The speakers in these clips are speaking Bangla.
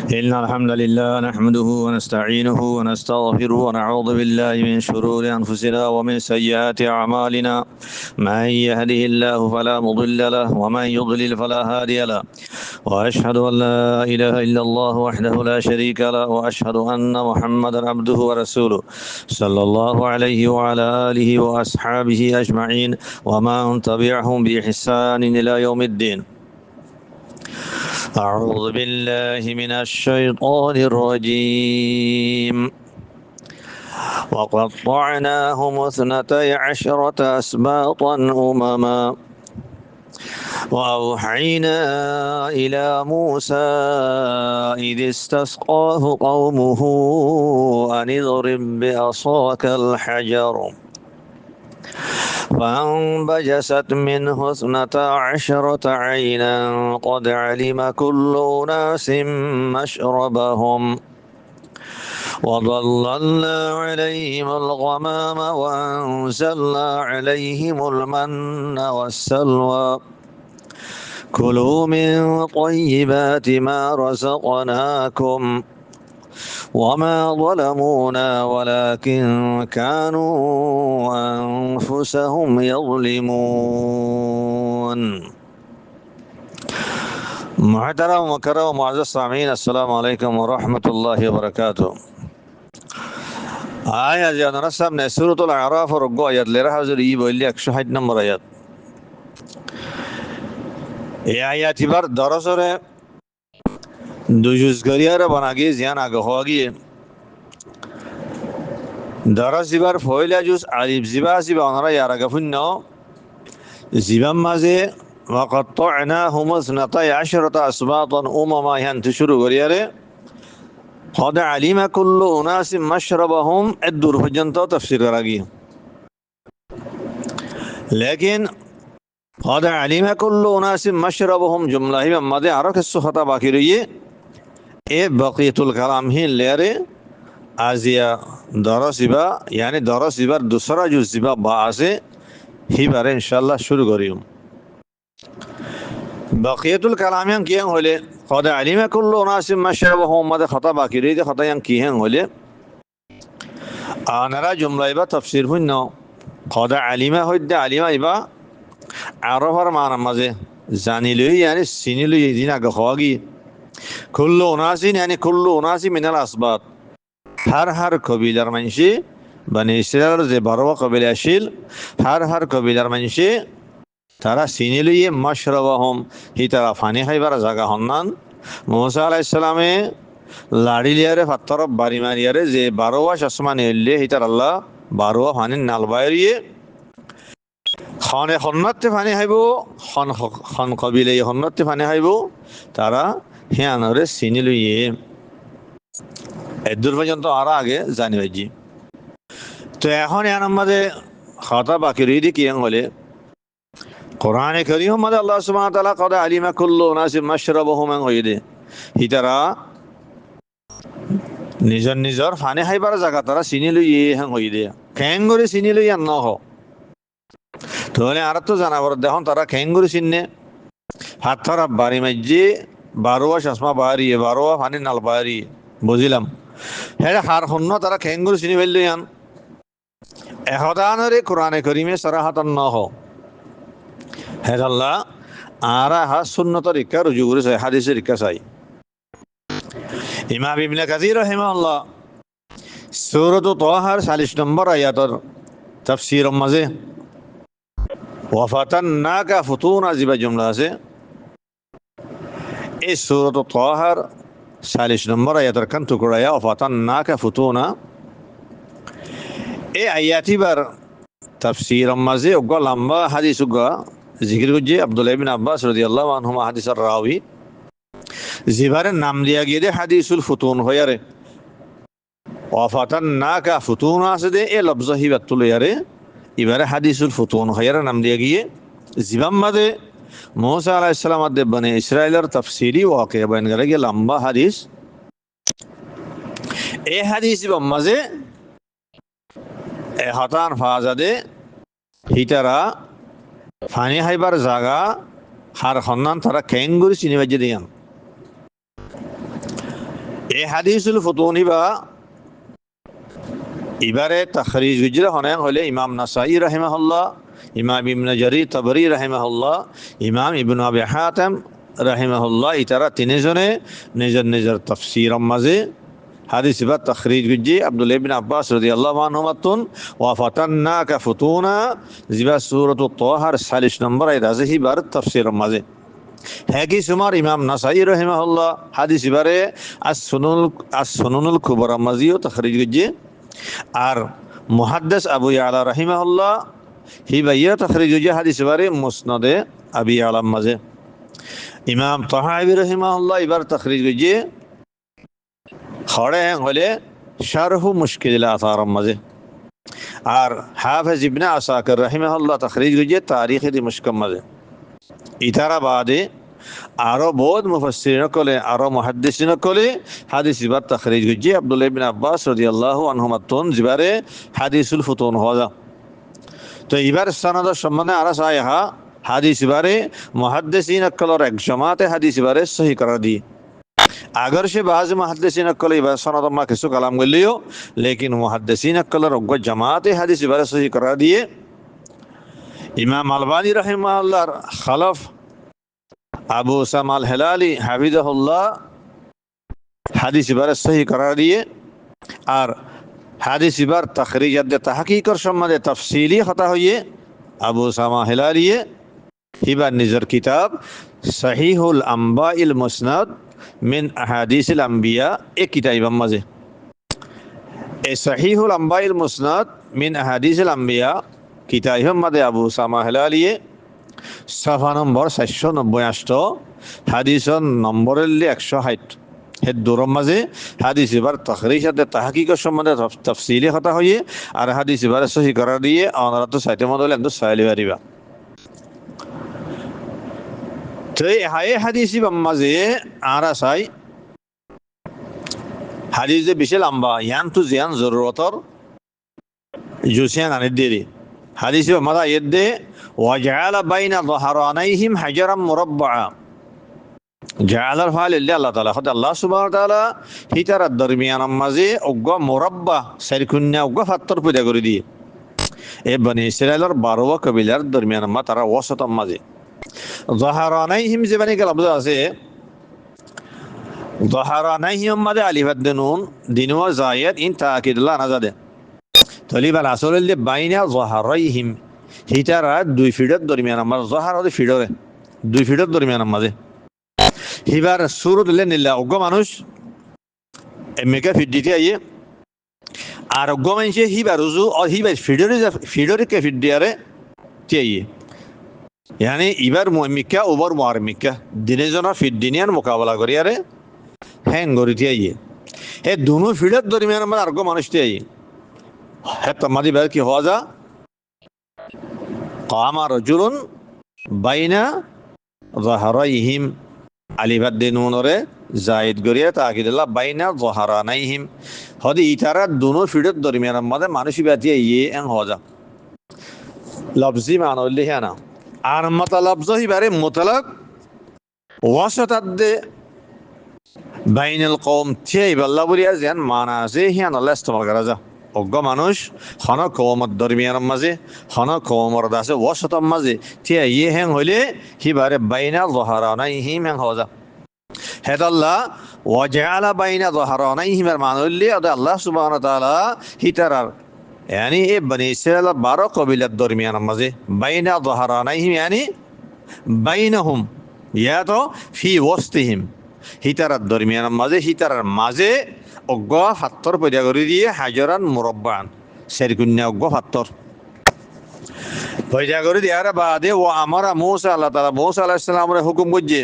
إن الحمد لله نحمده ونستعينه ونستغفره ونعوذ بالله من شرور أنفسنا ومن سيئات أعمالنا. من يهده الله فلا مضل له ومن يضلل فلا هادي له. وأشهد أن لا إله إلا الله وحده لا شريك له وأشهد أن محمدا عبده ورسوله صلى الله عليه وعلى آله وأصحابه أجمعين ومن تبعهم بإحسان إلى يوم الدين. أعوذ بالله من الشيطان الرجيم. وقطعناهم اثنتي عشرة أسباطا أمما وأوحينا إلى موسى إذ استسقاه قومه أن اضرب بعصاك الحجر فانبجست منه اثنتا عشرة عينا قد علم كل أناس مشربهم وظللنا عليهم الغمام وأنزلنا عليهم المن والسلوى كلوا من طيبات ما رزقناكم وما ظلمونا ولكن كانوا أنفسهم يظلمون. محترم ومكرم معزز السامعين، السلام عليكم ورحمة الله وبركاته. آية جاءنا رسم سورة الأعراف ورقوا آيات لرها زريب واللي أكشحت نمبر آيات. এই আয়াত এবার দরসরে দুজুজগরিয়ারে বানাগে জিয়ান আগে হওয়া গিয়ে দরস জিবার ফয়লা জুস আলিফ জিবা জিবা ওনারা ইয়ার আগে শূন্য জিবাম মাঝে وقطعناهم اثنتي عشرة أسباطا أمما هن تشرو গরিয়ারে قد علم كل أناس مشربهم الدور পর্যন্ত তাফসীর করা গিয়ে लेकिन قد علم كل أناس مشربهم جملة هي ماده আরো কিছু কথা বাকি রইয়ে এ বাকিয়াতুল কালাম হি লেয়ারে আজিয়া দরসিবা यानी দরসিবার दूसरा जो जिबा बा আছে হি বারে ইনশাআল্লাহ শুরু করিম। বাকিয়াতুল কালাম ইয়ান কিয়ান হলে قد علم كل أناس مشربهم মাদে কথা বাকি রইয়ে কথা ইয়ান কিয়ান হলে আনারা জুমলা ইবা তাফসীর হইন قد علم হইতে আলিমা ইবা আরফার মানা মাঝে জানিলই يعني চিনিলই দিন আগে হওয়াগি কুল্লু উনাসিন يعني কুল্লু উনাসি মিনাল আসবাত হার কবিলার মানুষে বানি ইসরায়েলের যে 12 কবিলা ছিল হার কবিলার মানুষে তারা চিনিলই মাশরাবাহুম হি তারা পানি খাইবার জায়গা হন্নান মুসা আলাইহিস সালামে লাড়িলিয়ারে পাথর বাড়ি মারিয়ারে যে 12 আসমান এলে হি তার আল্লাহ 12 পানি নাল বাইরিয়ে খানে হন্নতে পানি খাইব খন কবিলে হন্নতে পানি খাইব তারা হিয়ানরে চিনি লইয়ে এদূর পর্যন্ত আর আগে জানি পাইছি। তো এখন এর আমাদের খাতা বাকি রইদি কি হলে কোরআনে কারীম মধ্যে আল্লাহ সুবহানাহু ওয়া তাআলা قد علم كل أناس مشربهم হইদে হিতারা নিজর পানি খাইবার জায়গা তারা চিনি লইয়ে হ্যাঁ হইদে কেন করে চিনি লইয়ে ন হ তাহলে আর তো জানাবার দেখুন তারা খেঙ্গুরি চিনে হাত তারা বাড়ি মাঝে 12 চশমা বাড়ি 12 পানি নাল বাড়ি বুঝিলাম হ্যাঁ হার হন্য তারা খেঙ্গুরি চিনি ফেললো ইয়ান এহদানরে কোরআনে কারীমে সরাহাতান ন হ হ্যাঁ আল্লাহ আর হা সুন্নত রিকা রুজু করেছে হাদিসের রিকা চাই। ইমাম ইবনে কাসির রাহিমাহুল্লাহ সূরাত তাহার 40 নম্বর আয়াতের তাফসীর মাঝে ওয়াফাতান্নাকা ফুতুনা জিবা জুমলা আছে এই সূরাত তাহার 40 নম্বর আয়াতের কান টুকরা ওয়াফাতান্নাকা ফুতুনা এই আয়াতিবার তাফসীর মাঝে ওগা লম্বা হাদিস ওগা জিকির করছে আব্দুল্লাহ ইবনে আব্বাস রাদিয়াল্লাহু আনহুমা হাদিসের রাওয়ি জিবারে নাম দিয়া গিয়ে হাদিসুল ফুতুন হয়ারে ওয়াফাতান্নাকা ফুতুনা আছে দে এই লফজ হিবাতুল ইয়ারে এবারে হাদিসুল ফুতুন হয়ারে নাম দিয়া গিয়ে জিবাম মাদে মুসা আলাইহিস সালাম আদে বনে ইসরাইলের তাফসীরি ওয়াকিয়া বয়ান করে গিয়ে লম্বা হাদিস এই হাদিস মাঝে এ হতান ফাজাদে হিতারা পানি খাইবার জায়গা হার হন্নান তারা কেঙ্গুরি চিনি বাজে দিয়ান এই হাদিসুল ফুতুন বা এবারে তাখরিজ গুজরা হনেন হলে ইমাম নাসাই রাহিমাহুল্লাহ, ইমাম ইবনে জারির তাবরি রাহিমাহুল্লাহ, ইমাম ইবনে আবি হাতিম রাহিমাহুল্লাহ, ইতারা তিনজনে নিজের নিজের তাফসীর মাঝে হাদিস বা তাখরিজ গুজি আব্দুল্লাহ ইবনে আব্বাস রাদিয়াল্লাহু আনহুমাতুন ওয়া ফাতান্নাকা ফুতুনা জিবা সূরাতুত তাহার 40 নম্বর আয়াত আছে হিবার তাফসীর মাঝে হ্যাঁ কি সুমার ইমাম নাসাই রাহিমাহুল্লাহ হাদিস বারে আস সুনুনুল কুবরা মাঝেও তাখরিজ গুজি আর মুহাদ্দিস আবু ইয়ালা রাহিমাহুল্লাহ হি বাইয়া তাখরিজ গুজি হাদিস বারে মুসনাদে আবি ইয়ালা মাঝে ইমাম তাহাবি রাহিমাহুল্লাহ এবার তাখরিজ গুজি খড়ে হলে শারহু মুশকিল আসার মাঝে আর হাফেজ ইবনে আসাকির রাহিমাহুল্লাহ তাখরিজ গুজি তারিখ দিমশক মাঝে ইতারা বাদে আরো বহুত মুফাসসিরিন কলে আরো মুহাদ্দিসিন কলে হাদিস ইবার তাখরিজ গুজি আব্দুল্লাহ ইবনে আব্বাস রাদিয়াল্লাহু আনহুমা তুন জিবারে হাদিসুল ফুতুন হওয়া তো এবার সনদ সম্বন্ধে আরা সাইহা হাদিস ইবারে মুহাদ্দিসিন কলর এক জামাতে হাদিস ইবারে সহি করা দি अगर से बाज मुहद्दिसीन अक्ल सनद अम्मा किसु कलाम कर लियो लेकिन मुहद्दिसीन अक्ल रग जमात हदीस बारे सही करा दिए इमाम अलबानी रहमहुल्लाह खलफ अबू उसामा अल हिलाली हफिज़हुल्लाह हदीस बारे सही करा दिए और हदीस बार तखरीज तहकीक सम्बन्धे तफसीली खता हुई अबू उसामा हिलाली हिबार निजर किताब सहीहुल अंबाइल मुस्नद মিন আহাদিসিল আম্বিয়া এক কিতাবের মাঝে এই সহিহুল আম্বাইল মুসনাদ মিন আহাদিসিল আম্বিয়া কিতাবের মাঝে আবু উসামা হিলালিয়ে সাফা নম্বর 498 হাদিসন নম্বরের 160 হে দূরের মাঝে হাদিস এবার তাখরিজ সাথে তাহকিক সম্বন্ধে তাফসীলি কথা হইয়ে আর হাদিস এবার সহি করা দিয়ে আমরা তো সাইতে মধ্যে এন্ড সাইলি বারিবা তো এই হাদিসি মাঝে আরা চাই হাদিস যে বেশি লম্বা ইয়ান তো জিয়ান জরুরতর জুসিয়ান আনে দেরি হাদিসি মাদা ইদে ওয়াজআলা বাইনা যহরানাইহিম হাজারাম মুরাব্বাআ জাআলার ফাল আল্লাহ তাআলা খোদা আল্লাহ সুবহানাহু ওয়া তাআলা হিতার দরমিয়ান মাঝে ওগ মুরাব্বা সারকুন্না ওগ ফাত্তর পয়দা করে দিয়ে এ বনি ইসরাইলের 12 কবিলার দরমিয়ান মা তারা ওয়াসত মাঝে যহরানাইহিম যে বানি গেল বুঝা আছে যহরানাইহিম মাদে আলিফাত নুন দিনওয়া জায়েদ ইন তাকিদুল্লাহ নাজাদে তলিবাল আসলে বাইনা যহরাইহিম হিতারা দুই ফিডের দরমিয়ান আমার যহর হতে ফিডরে দুই ফিডের দরমিয়ান মাঝে হিবার সুরত নিল্লা অজ্ঞ মানুষ এমকে ফিড দিতে আইয়ে আর অজ্ঞ মানুষে হিবার উজু আর হিবার ফিডরে কে ফিড দিয়ারে চাইয়ে यानी इबार मुमिक्का ओवर मुआरमिक्का दिने जना फिर दिनियान मुकाबला करियारे हैन गरिती आइए हे दोनों फिडत दरमियान में अर्गो मानुषते आइए है तमादी बात की होजा कामा रजुलन बाइना ज़हराइहिम अलिबाद दिनोनरे जायद गरिया ताकिदुल्लाह बाइना ज़हरानाइहिम हदी इतारा दोनों फिडत दरमियान में मानुषी बाती आइए एन होजा लफ्जी मानो लिहाना আর মতলব জহিবারে মুতলাক ওয়াসাতাদে বাইনাল কওম তিয়াই বাল্লা বলিয়া যেন মানা আছে হিয়ান আল্লাহ ইস্তেমাল করা যা অজ্ঞ মানুষ হন কওমত দরমিয়ান মাঝে হন কওমর দাসে ওয়াসাতাম মাঝে তিয়াই ইয়ে হেং হইলে হিবারে বাইনা যহরানাইহিম হেং হওয়া যা হেদাল্লাহ ওয়াজআলা বাইনা যহরানাইহিম এর মানে হইলে আল্লাহ সুবহানাহু ওয়া তাআলা হিতারার यानी ये बनी इस्राइल 12 कबीला दरमियान मजे बैना ज़हरानहिम यानी बैनहुम या तो फी वस्तिहिम हितार दरमियान मजे हितार माजे अग्गा फात्तर पैदा कर दिए हाजरान मुरब्बान सेरकुन्या अग्गा फात्तर पैदा कर दियार बादे वो हमारा मूसा अल्लाह ताला मूसा अलैहिस सलाम रे हुकुम गुजे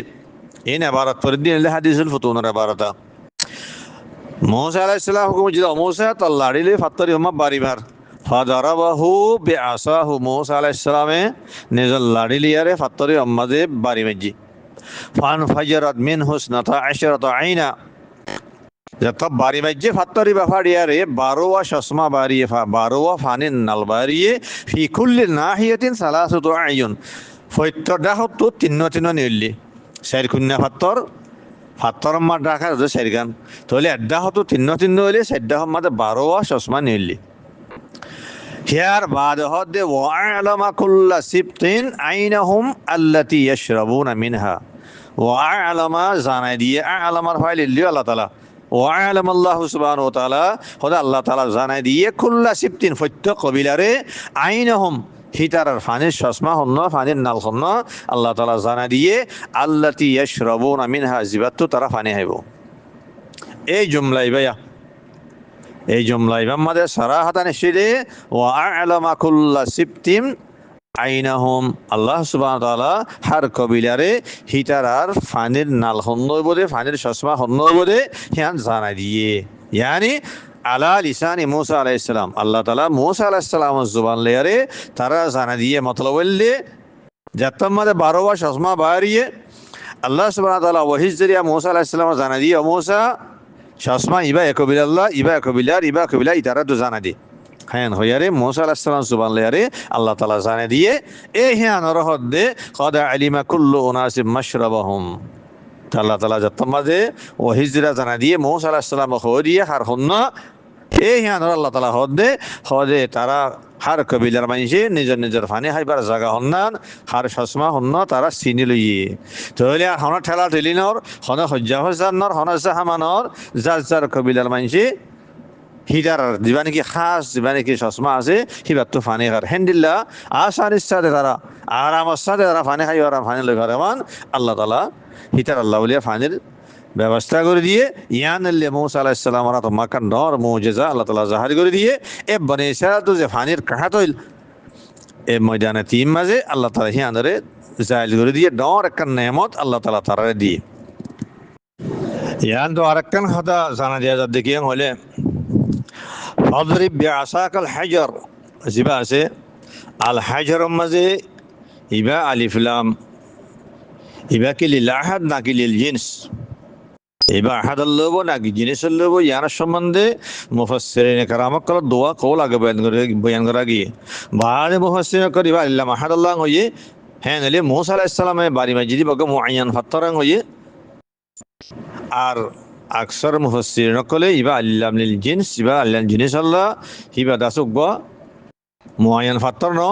इन इबारत पर दिन हदीसुल फुतून रे इबारत मूसा अलैहिस सलाम हुकुम गुजे मूसा तल्लाड़ी ले फात्तर यमा बारी बार ফাদারাবাহু বিআসাহু মুসা আলাইহিস সালামে নিজল লাড়ি লিয়ারে ফাত্তরি আম্মাদে বাড়ি মেজি ফান ফাজারাত মিন হুসনাতা আশরাতা আইনা যত বাড়ি মেজি ফাত্তরি বাফাড়িয়ারে 12 চশমা বাড়িয়ে 12 ফানিন নাল বাড়িয়ে ফি কুল্লি নাহিয়াতিন সালাসাতু আইয়ুন ফয়ত্তর দাহতু তিন তিন নিলি সাইর কুন্না ফাত্তর ফাত্তর মাঠ রাখা হতো সেরগান তাহলে এড্ডা হতো তিন্ন তিন্ন হইলে সেড্ডা মাঝে 12 চশমা নিলি হিয়ার বাদ হদে ওয়ালামা কুল্লা সিবতিন আইনাহুম আল্লাতি ইয়াশরাবুনা মিনহা ওয়ালামা জানাই দিয়ে আলামার ফাইল লিও আল্লাহ তাআলা ওয়ালাম আল্লাহ সুবহানাহু ওয়া তাআলা হদা আল্লাহ তাআলা জানাই দিয়ে কুল্লা সিবতিন প্রত্যেক কবিলারে আইনাহুম হিতারার ফানির চশমা হন্ন ফানির নাল হন্ন আল্লাহ তাআলা জানাই দিয়ে আল্লাতি ইয়াশরাবুনা মিনহা জিবাতু তারা ফানি হাইব এই জুমলাই ভাইয়া এই জুমলা ইমাম মাদের সারাহাতান এসেছে ওয়া আ'লামা কুল্লা সিবতিম আইনাহুম আল্লাহ সুবহানাহু ওয়া তাআলা হার কবিলারে হিতারার ফানির নাল হন্নবদে ফানির চশমা হন্নবদে হিয়ান জানাই দিয়ে ইয়ানি আলা লিসানি মুসা আলাইহিস সালাম আল্লাহ তাআলা মুসা আলাইহিস সালামের জবান লেয়ারে তারা জানা দিয়ে মতলব হইলে যাতম মাদে 12 ওয়া চশমা বাড়িয়ে আল্লাহ সুবহানাহু ওয়া তাআলা ওয়াহিজ জরিয়া মুসা আলাইহিস সালাম জানা দিয়ে মুসা চশমা ইবা একবিলাল্লাহ ইবা একবিলার ইবা একবিলা ইতারা দু জানা দি হ্যাঁ হইয়ারে মুসা আলাইহিস সালাম সুবহান লেয়ারে আল্লাহ তাআলা জানা দিয়ে এ হ্যান রহদ দে কদ আলিমা কুল্লু উনাসিম মাশরাবাহুম আল্লাহ তাআলা যাতম মাদে ওয়াহিজ জরিয়া জানা দিয়ে মুসা আলাইহিস সালাম হদিয়ে হার হন্না এই হ্যাঁ আল্লাহ তাআলা হদে তারা হার কবিলার মানুষে নিজের নিজের ফানি হাইবার জায়গা হন্নান হার চশমা হন্ন তারা চিনি লইয়ে তাহলে হন ঠেলা ঠেলিনর হন হজ্জা হজ্জানর হন জাহামানর যার যার কবিলার মানুষে হিদার দিবা নাকি খাস দিবা নাকি চশমা আছে হিবার তো ফানি হার হেন্দিল্লা আসানির সাথে তারা আরামের সাথে তারা ফানি খাই আর ফানি লই মান আল্লাহ তাআলা হিতার আল্লাহ বলিয়া ফানির ব্যবস্থা করে দিয়ে ইয়ানাল্লে মুসা আলাইহিস সালাম আর মাকান নর মুজিজা আল্লাহ তাআলা জাহির করে দিয়ে এ বনে ইসরাইল তো যে ফানির কাহাত হইল এ ময়দানে তিন মাঝে আল্লাহ তাআলা হিয়ানরে জাহির করে দিয়ে নর একটা নেয়ামত আল্লাহ তাআলা তারারে দিয়ে ইয়ান তো আরেকখান কথা জানা দিয়া যা দেখিয়ে হলে ফাদরিব বিআসাকাল হাজার জিবা আছে আল হাজার মাঝে ইবা আলিফ লাম ইবা কি লিল আহাদ নাকি লিল জিনস এবার আহাদাল লব নাকি জিনিসের লব ইয়ার সম্বন্ধে মুফাসসিরিন কেরাম কল দোয়া কওল আগে বয়ান করা গিয়ে বাদে মুফাসসিরিন করিবা আল্লাহ আহাদাল্লাহ হইয়ে হ্যাঁ নলে মুসা আলাইহিস সালামের বাড়ি মসজিদি বগে মুআয়্যান ফাত্তরাং হইয়ে আর আকসার মুফাসসিরিন কলে ইবা আল্লাহ লিল জিনস ইবা আল্লাহ জিনিস আল্লাহ হিবা দাসুক গ মুআয়্যান ফাত্তর ন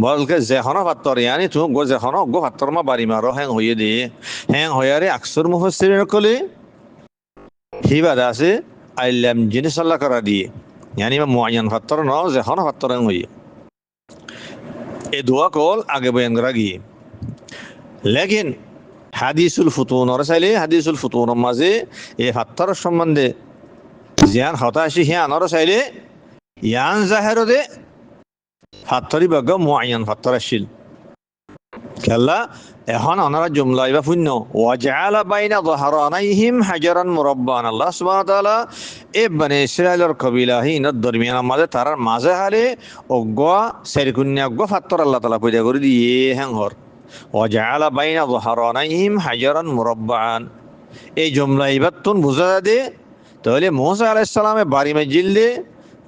বলকে যেখানো ফাত্তর ইয়ানি তুমি গো যেখানো গো ফাত্তর মা বাড়ি মারো হ্যাং হইয়ে দে হ্যাং হইয়ারে আকসার মুফাসসিরিন কলে হিবাদ আছে আইলাম জিনিস আল্লাহ করা দিয়ে ইয়ানি মুআয়্যান ফাত্তর ন যেখানো ফাত্তর হইয়ে এ দোয়া কল আগে বয়ান করা গিয়ে লেকিন হাদিসুল ফুতুন চাইলে হাদিসুল ফুতুন মাঝে এই ফাত্তর সম্বন্ধে জিয়ান হতাশি হিয়ান চাইলে ইয়ান জাহের দে ফাত্তরি বগ মুআয়্যান ফাত্তর আসিল খেলা এখন ওনারা জুমলা ইবা শূন্য ওয়াজআলা বাইনা যহরানাইহিম হাজারান মুরাব্বান আল্লাহ সুবহানাহু ওয়া তাআলা এ বনে ইসরাইলের কবিলা হিনত দরমিয়ান মাঝে তারার মাঝে হালে অগা সেরকুন্যা অগা ফাত্তর আল্লাহ তাআলা পয়দা করে দিয়ে হ্যাংহর ওয়াজআলা বাইনা যহরানাইহিম হাজারান মুরাব্বান এই জুমলা ইবাতুন বুঝা দে তাহলে মুসা আলাইহিস সালামের বাড়ি মসজিদে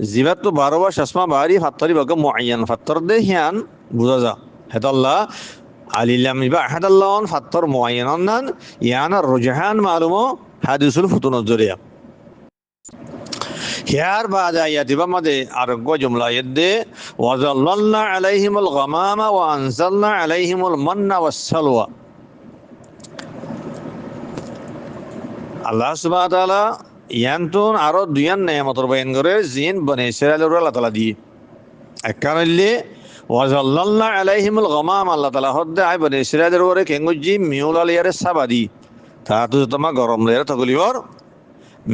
জিবাত 12 বার চশমা বাড়ি ফাত্তরি বগ মুআয়্যান ফাত্তর দে হিয়ান বুঝা যা হেতাল্লাহ আলিলাম ইবা আহাদাল্লাহন ফাত্তর মুআয়্যানান ইয়ানা রুজহান মালুমো হাদিসুল ফুতুন জরিয়া হিয়ার বাদ আয়াতিবা মাদে আরগো জুমলা ইদে ওয়াজাল্লাল্না আলাইহিমুল গামামা ওয়া আনজালনা আলাইহিমুল মান্না ওয়াস সালওয়া আল্লাহ সুবহানাহু ওয়া তাআলা ইয়ানতুন আরো দুইয়ান নেয়ামতর বয়ান করে জিন বনে ইসরাইলের আল্লাহ তাআলা দিয়ে এককারলে ওয়াজাল্লাল্না আলাইহিমুল গামাম আল্লাহ তাআলা হদ্দে আই বনে ইসরাইলের ওরে কেঙ্গুজি মিউলালিয়ারে সাবাদি তা তো তোমা গরম লেয়ারে তগলিওর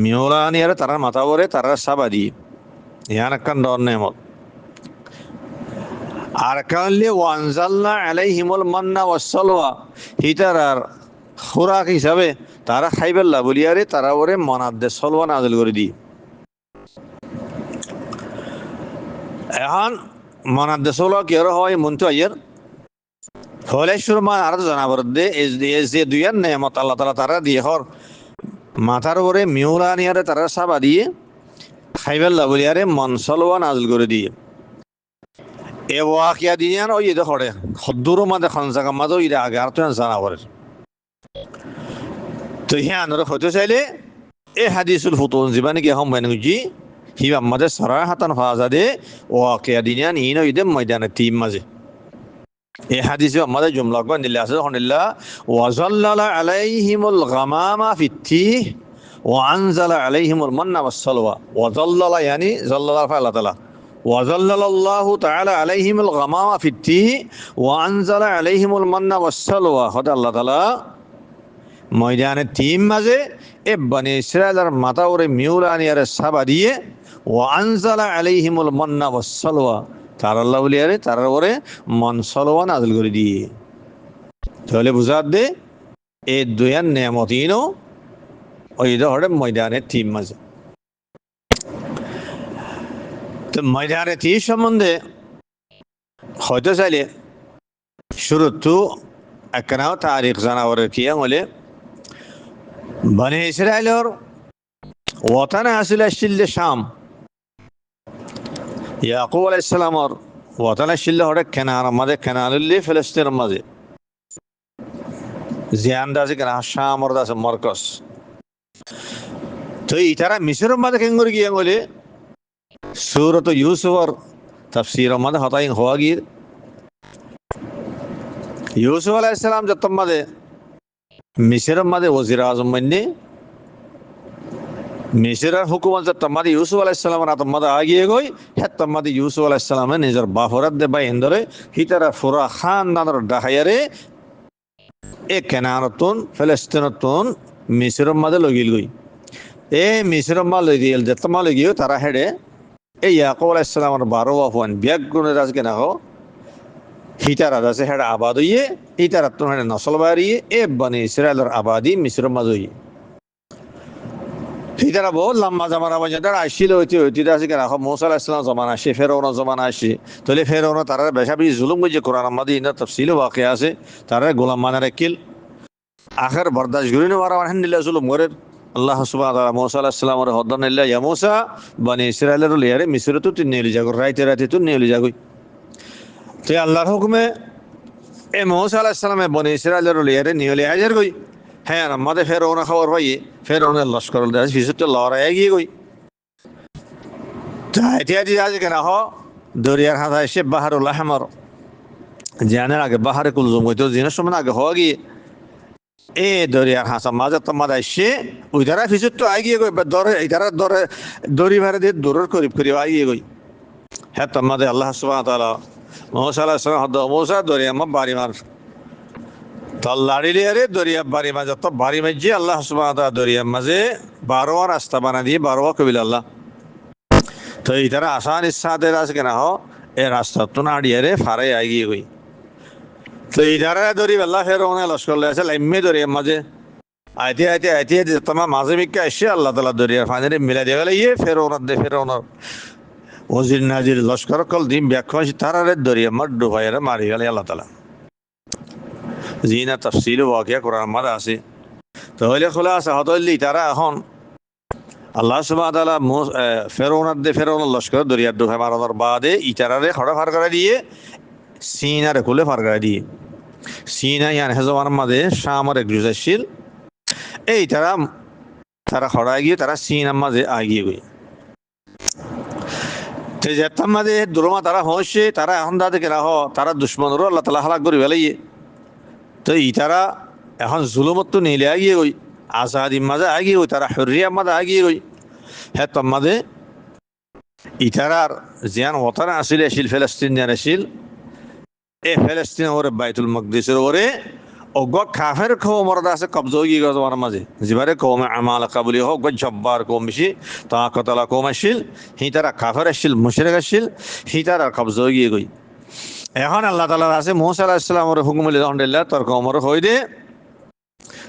মিউলানিয়ারে তারার মাথা ওরে তারার সাবাদি ইয়ান একখান দর নেয়ামত আর কানলে ওয়ানজালনা আলাইহিমুল মান্না ওয়াস সালওয়া হিতারার খুরাক হিসাবে তারা খাইবেল্লা বলিয়ারে তারা ওরে মনাদ্দে সলওয়া নাজিল করে দি এখন মনাদ্দে সলওয়া কি হয় মনতো আইয়ার ফলেশ্বর মা আর জানাবর দে এস যে দুইয়ার নেয়ামত আল্লাহ তাআলা তারা দিয়ে হর মাথার ওরে মিউলানিয়ারে তারা সাবা দিয়ে খাইবেল্লা বলিয়ারে মন সলওয়া নাজিল করে দিয়ে এ ওয়াকিয়া দিয়ান ওই এদে হরে খদ্দুর মাদে খান জায়গা মাদে ইরা আগে আর তো জানাবরের তো হিয়ানোর হতে চাইলে এই হাদিসুল ফুতুন জীবানে কি হম বেন গুজি হি আমাদের সরাহাতান ফাজাদে ওয়াকিয়া দিনিয়ান ইনো ইদে ময়দানে টিম মাঝে এই হাদিসে আমাদের জুমলা কো নিলে আছে হনিল্লা ওয়াজাল্লালা আলাইহিমুল গামামা ফিত্তিহ ওয়া আনজালা আলাইহিমুল মান্না ওয়াস সালওয়া ওয়াজাল্লালা ইয়ানি জাল্লালা ফাআলা তাআলা ওয়াজাল্লাল্লাহু তাআলা আলাইহিমুল গামামা ফিত্তিহ ওয়া আনজালা আলাইহিমুল মান্না ওয়াস সালওয়া হদা আল্লাহ তাআলা ময়দানে টিম মাঝে এ বনি ইসরায়েলের মাথা ওরে মিউলানিয়ারে সাবা দিয়ে ও আনজালা আলাইহিমুল মান্না ওয়াস সালওয়া তার আল্লাহ বলিয়ারে তার ওরে মন সালওয়া নাযিল করে দিয়ে তাহলে বুঝাত দে এই দুয়ান নেয়ামতিনো ওই ধরে ময়দানে টিম মাঝে তো ময়দানে টিম সম্বন্ধে হয়তো চাইলে শুরুতু একনাও তারিখ জানাওয়ারের কিয়া বলে বনি ইসরায়েলের ওয়াতানে আসিল আসছিল শাম ইয়াকুব আলাইহিস সালামর ওয়াতানে আসিল হরে কেনার মাঝে কেনানুল্লি ফিলিস্তিনের মাঝে জিয়ান্দাজি কেনা শামর দাসে মরকস তো ইতারা মিশরের মাঝে কেঙ্গুর গিয়ে বলে সূরাত ইউসুফর তাফসীরের মাঝে হতাই হওয়া গিয়ে ইউসুফ আলাইহিস সালাম যত মাঝে মিশরের মাঝে ওজির আজম বন্যে মিশরের হুকুমত যত মাঝে ইউসুফ আলাইহিস সালামের আতম মাঝে আগিয়ে গই হেত মাঝে ইউসুফ আলাইহিস সালামে নিজের বাফরাত দে বাই ইন্দরে হিতারা ফুরা খানদানের ডাহায়ারে এ কেনানতুন ফিলিস্তিনতুন মিশরের মাঝে লগিল গই এ মিশরের মাঝে লগিল যত মাঝে লগিও তারা হেডে এই ইয়াকুব আলাইহিস সালামের 12 ওয়াফান বিয়াক গুণের আজকে না হো হিতারা দাসে হেডা আবাদ হইয়ে হিতারা তো হেডে নসল বাড়িয়ে এ বনি ইসরায়েলের আবাদি মিশরের মাঝে হইয়ে হিতারা বহুত লম্বা জামানা পর্যন্ত আসছিল হইতে হইতে আছে কেন মুসা আলাইহিস সালাম জমানা আসে ফেরাউনের জমানা আসে তাহলে ফেরাউন তারা বেশা বেশি জুলুম করছে কোরআন মাঝে ইনা তাফসীল ওয়াকিয়া আছে তারা গোলাম মানা রাখিল আখের বরদাশ গুরি নে ওয়ারা আলহামদুলিল্লাহ জুলুম করে আল্লাহ সুবহানাহু ওয়া তাআলা মুসা আলাইহিস সালামের হদ্দান ইল্লা ইয়া মুসা বনি ইসরায়েলের লিয়ারে মিশরে তো তিন নেলি যাগো রাইতে রাতে তো নেলি যাগো তো আল্লাহর হুকুমে এ মুসা আলাইহিস সালামে বনি ইসরায়েলের লিয়ারে নিয়লি হাজার গই হ্যাঁ আমাদের ফেরাউন খবর পাইয়ে ফেরাউনের লস্কর দাস ফিসুতে লড়াই গিয়ে গই ইত্যাদি আজ কেন হ দরিয়ার হাত এসে বাহারুল আহমর জানের আগে বাহারে কুলজুম হইতো জিনের সময় আগে হওয়া গিয়ে এ দরিয়ার হাসা মাঝে তো মাঝে এসে ওই ধারা ফিসুত তো আগিয়ে গই দরে এই ধারা দরে দড়ি ভাড়া দিয়ে দূরের করিব করিব আগিয়ে গই হ্যাঁ তোমাদের আল্লাহ সুবহানাহু ওয়া তাআলা মুসা আলাইহিস সালাম হদ মুসা দরিয়া মা বাড়ি মার তল্লাড়িলে আরে দরিয়া বাড়ি মাঝে তো বাড়ি মাঝে আল্লাহ সুবহানাহু ওয়া তাআলা দরিয়া মাঝে 12 রাস্তা বানা দিয়ে 12 কবিল আল্লাহ তো এই তারা আসান ইচ্ছাদের আছে কেন হ এ রাস্তা তো না ডিয়ারে ফারে আগিয়ে গই তো এই ধারা দরি আল্লাহ ফেরাউন লস্কর আছে লাইমে দরিয়া মাঝে আইতে আইতে আইতে তোমার মাঝে মিকে এসে আল্লাহ তাআলা দরিয়ার ফানে মিলা দিয়ে গেলে ইয়ে ফেরাউনের ওজির নাজির লস্কর কল দিন ব্যাখ্যা তারারে দরিয়া মার ডুবাইরে মারি গেলে আল্লাহ তাআলা জিনা তাফসীল ওয়াকিয়া কোরআন মাঝে আছে তাহলে খোলাসা হতলি তারা এখন আল্লাহ সুবহানাহু ওয়া তাআলা ফেরাউনের লস্কর দরিয়ার ডুবাই মারানোর বাদে ইতারারে খড়া ফার করে দিয়ে সিনারে খুলে ফার করে দিয়ে সিনা ইয়ান হেজওয়ার মাঝে শামর এক জুজাইছিল এই তারা খড়া গিয়ে তারা সিনার মাঝে আগিয়ে গই তো যেতাম মাঝে দুরমা তারা হচ্ছে তারা এখন দাদে কেনা হ তারা দুশ্মনেরও আল্লাহ তাআলা হালাক করে ফেলাইয়ে তো ইতারা এখন জুলুমত তো নিলে আগিয়ে গই আজাদির মাঝে আগিয়ে গই তারা হরিয়ার মাঝে আগিয়ে গই হ্যাঁ তোর মাঝে ইতারার জিয়ান ওতারা আসিল ফিলিস্তিন জিয়ান আসিল এ ফিলিস্তিন ওরে বাইতুল মকদিসের ওরে অগ কাফের কওমর আছে কবজা হয়ে গেছে ওর মাঝে জিবারে কওম আমালাকা বলি হোক জব্বার কওম বেশি তাকাতলা কওম আসিল হিতারা কাফের আসিল মুশরিক আসিল হিতারা কবজা হয়ে গই এখন আল্লাহ তাআলা আছে মুসা আলাইহিস সালামের হুকুম আলহামদুলিল্লাহ তোর কওমর হই দে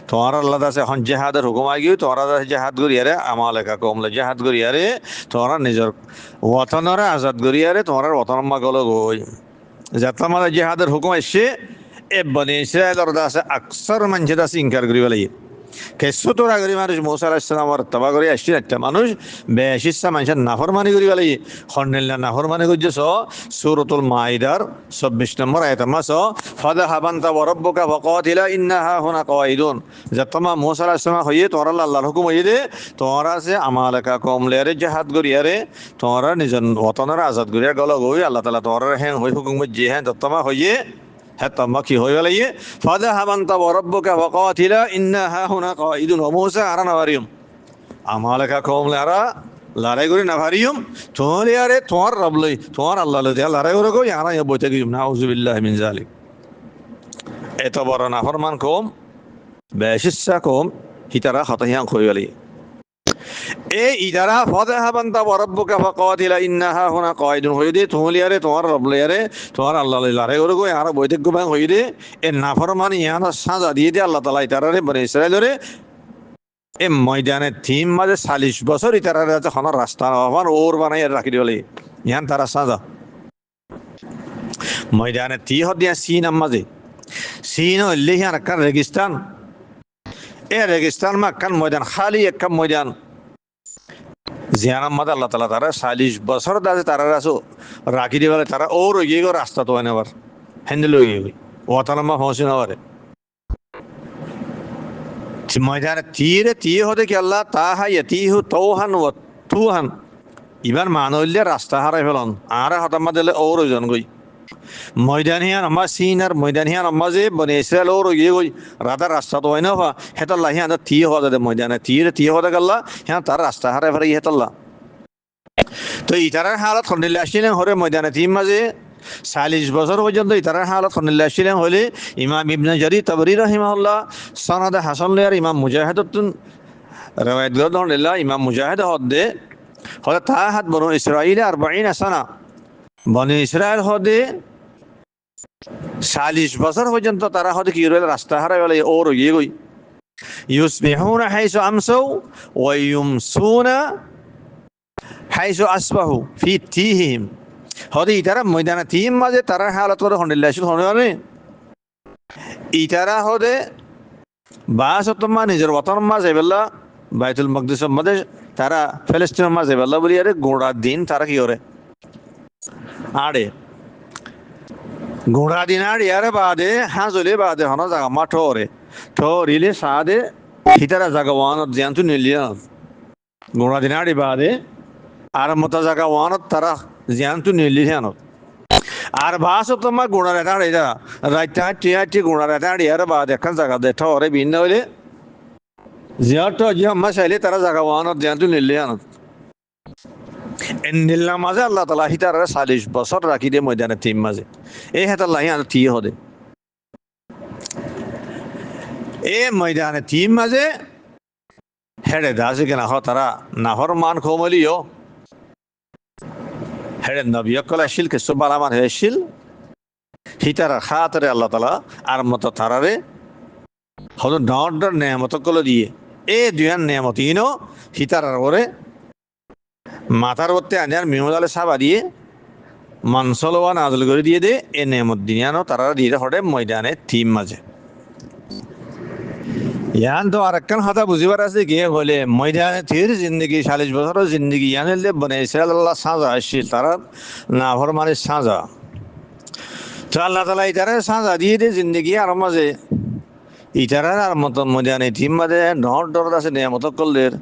তোমার আল্লাহ আছে এখন জিহাদের হুকুম আগিয়ে তোরা জিহাদ করিয়ারে আমালাকা কওমলে জিহাদ করিয়ারে তোরা নিজের ওয়াতনরে আজাদ করিয়ারে তোমার ওয়াতন মাগল গই যাত্রা মাঝে জিহাদের হুকুম এসে এ বনি ইসরায়েলের দাসে আকসার মানুষের দাসে ইনকার করি বলে কেঁচু তোরা করি মানুষ মৌসা আলাহিসাল্লামর তবা করে আসছিল একটা মানুষ বেশিসা মানুষের নাফরমানি করি বলে খন্ডেল্লা নাফরমানি করছে সূরাতুল মাইদার 26 নম্বর আয়াত মাস ফাযাহাবান্তা ওয়া রাব্বুকা ফাকাতিলা ইন্নাহা হুনা কাওয়াইদুন যতমা মৌসা আলাহিসাল্লাম হইয়ে তোরা আল্লাহর হুকুম হইয়ে দে তোরা আছে আমালাকা কমলেরে জাহাদ করিয়ারে তোরা নিজের ওতনের আজাদ করিয়া গল গই আল্লাহ তাআলা তোরা হ্যাঁ হই হুকুম যে হ্যাঁ যতমা হইয়ে হেতমা কি হয়ে গেল ফাযাহাবান্তা ওয়া রাব্বুকা ফাকাতিলা ইন্নাহা হুনা কাওয়াইদুন ওয়া মূসা আরানা ওয়ারিয়ম আমালাকা কওমলারা লড়াই করে না ভারিয়ম তোলে আরে তোমার রব লই তোমার আল্লাহ লই লড়াই করে কই আরা বইতে গিয়ে নাউযুবিল্লাহি মিন যালিক এত বড় নাফরমান কওম বেশিসা কওম হিতারা হতাহিয়াং হয়ে গেল এ ইদারা ফাযাহাবান্তা ওয়া রাব্বুকা ফাকাতিলা ইন্নাহা হুনা কাওয়াইদুন হই দে তোলে আরে তোমার রব লই আরে তোমার আল্লাহ লই লড়াই করে কই আরা বইতে গবাং হই দে এ নাফরমান ইয়ানা সাজা দিয়ে দে আল্লাহ তাআলা ইতারারে বনে ইসরাইলরে এ ময়দানে থিম মাঝে 40 বছর ইতারা হন রাস্তা হন ওর বানাই রাখি দিবলে ইয়ান তারা সাজা ময়দানে থি হদিয়া সিন মাঝে সিন হইলে ইয়ান কান রেগিস্তান এ রেগিস্তান মা কান ময়দান খালি এক ময়দান জিয়ানাম মাদা আল্লাহ তাআলা তারা 40 বছর দাজে তারা রাসো রাখি দিবলে তারা ওর গিয়ে গো রাস্তা তো আনেবার হ্যান্ডেল হয়ে গই ওয়াতানামা পৌঁছে নাবারে ময়দানে তীরে তীর হতে কি আল্লাহ তাহা ইয়াতিহু তৌহান ওয়া তুহান ইবার মানইলে রাস্তা হারাই ফেলন আর হতামা দিলে ওর জন গই ময়দানিয়ান আমার সিনার ময়দানিয়ান আমার যে বনে ইসরায়েল ওর গিয়ে গই রাতার রাস্তা তো হয় না হেতাল্লাহ হিয়ান তীর হওয়া যাবে ময়দানে তীর হতে গেল্লা হ্যাঁ তার রাস্তা হারাই ফেলে হেতাল্লাহ তো ইতারার হালত খন্ডিলে আসছিলেন হরে ময়দানে তীর মাঝে 40 বছর পর্যন্ত ইতারার হালত খন্ডিলে আসছিলেন হলে ইমাম ইবনে জারির তাবরি রাহিমাহুল্লাহ সনদে হাসান লিয়ার ইমাম মুজাহিদুন রওয়ায়াত গদহল্লাহ ইমাম মুজাহিদ হদে হলে তাহাত বনু ইসরাইল 40 সানা বনু ইসরাইল হদে 40 বছর পর্যন্ত তারা হদে কি রইল রাস্তা হারাই গেল ওর গিয়ে গই ইউসবিহুনা হাইসু আমসু ওয়া ইউমসুনা হাইসু আসবাহু ফি তিহিম হদে ইতারা ময়দানে তিম মাঝে তারা হালত করে খন্ডিলে আসছিল হনে ইতারা হদে বাসতমা নিজের ওতন মাঝে বেলা বাইতুল মকদিসের মাঝে তারা ফিলিস্তিনের মাঝে বেলা বলি আরে গোড়া দিন তারা কি করে আড়ে গোড়া দিন আড়ে আরে বাদে হাজলে বাদে হন জায়গা মা ঠোরিলে সাদে হিতারা জায়গা ওয়ানত জিয়ান্তু নিলিয়া গোড়া দিন আড়ে বাদে আর মতো জায়গা ওয়ানত তারা জিয়ান্তু নিলিয়ানত আর বাসতমা গোড়া রেতা আড়ে যা রাইতা টিয়া গোড়া রেতা আড়ে আরে বাদে এখন জায়গা দে ঠরে ভিন্ন হইলে জিয়াটো জিয়াম্মা চাইলে তারা জায়গা ওয়ানত জিয়ান্তু নিলিয়ানত এন্দিল্লা মাঝে আল্লাহ তাআলা হিতারা 40 বছর রাখি দিয়ে ময়দানে তিম মাঝে এই হেতাল্লাহ আর তি হদে এ ময়দানে তিম মাঝে হেডে দাসে কেনা হ তারা নাহর মান খমলিও হেডে নবী কল আসিল কে সুবালামান হেসিল হিতারা খাতরে আল্লাহ তাআলা আর মতো তারারে হদ ডর নেয়ামত কল দিয়ে এ দুয়ান নেয়ামতিনো হিতারার ওরে মাথার বর্তে আনার মিমদালে সাবা দিয়ে মানসলওয়া নাজল করে দিয়ে দে এ নেমত দিনিয়ানো তারা দিয়ে হটে ময়দানে থিম মাঝে ইয়ান তো আরেকখান কথা বুঝিবার আছে গিয়ে হলে ময়দানে থির জিন্দগি 40 বছর জিন্দগি ইয়ান হলে বনে ইসরায়েল আল্লাহ সাজা আসছিল তারা নাভর মানে সাজা তো আল্লাহ তাআলা ইতারে সাজা দিয়ে দে জিন্দগি আর মাঝে ইতারার আর মতন ময়দানে থিম মাঝে ডর আছে নেমত করলের